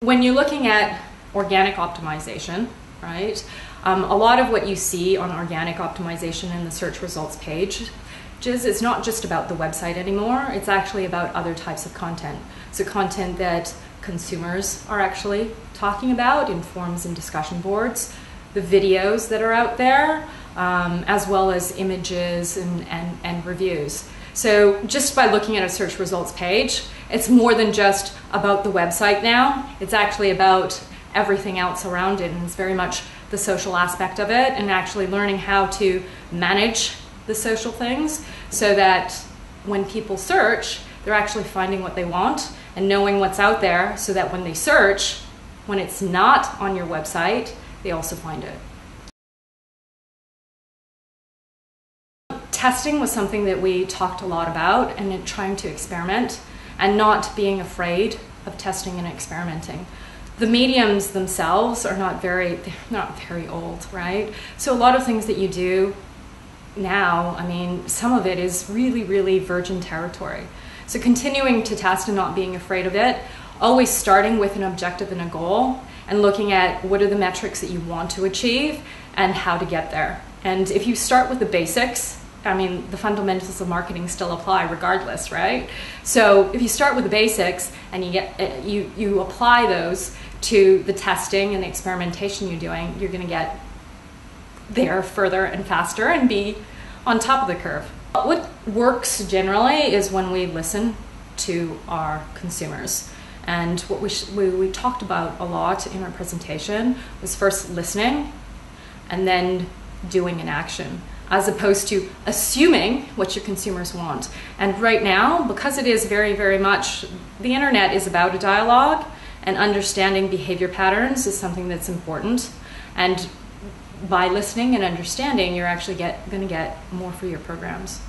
When you're looking at organic optimization, right, a lot of what you see on organic optimization in the search results page is not just about the website anymore, it's actually about other types of content. So content that consumers are actually talking about in forums and discussion boards, the videos that are out there, as well as images and reviews. So just by looking at a search results page, it's more than just about the website now. It's actually about everything else around it, and it's very much the social aspect of it, and actually learning how to manage the social things so that when people search, they're actually finding what they want and knowing what's out there, so that when they search, when it's not on your website, they also find it. Testing was something that we talked a lot about, and trying to experiment and not being afraid of testing and experimenting. The mediums themselves are not very old, right? So a lot of things that you do now, I mean, some of it is really, really virgin territory. So continuing to test and not being afraid of it, always starting with an objective and a goal, and looking at what are the metrics that you want to achieve and how to get there. And if you start with the basics, I mean, the fundamentals of marketing still apply regardless, right? So if you start with the basics and you apply those to the testing and the experimentation you're doing, you're going to get there further and faster and be on top of the curve. What works generally is when we listen to our consumers. And what we talked about a lot in our presentation was first listening and then doing an action, as opposed to assuming what your consumers want. And right now, because it is very, very much, the internet is about a dialogue, and understanding behavior patterns is something that's important. And by listening and understanding, you're actually going to get more for your programs.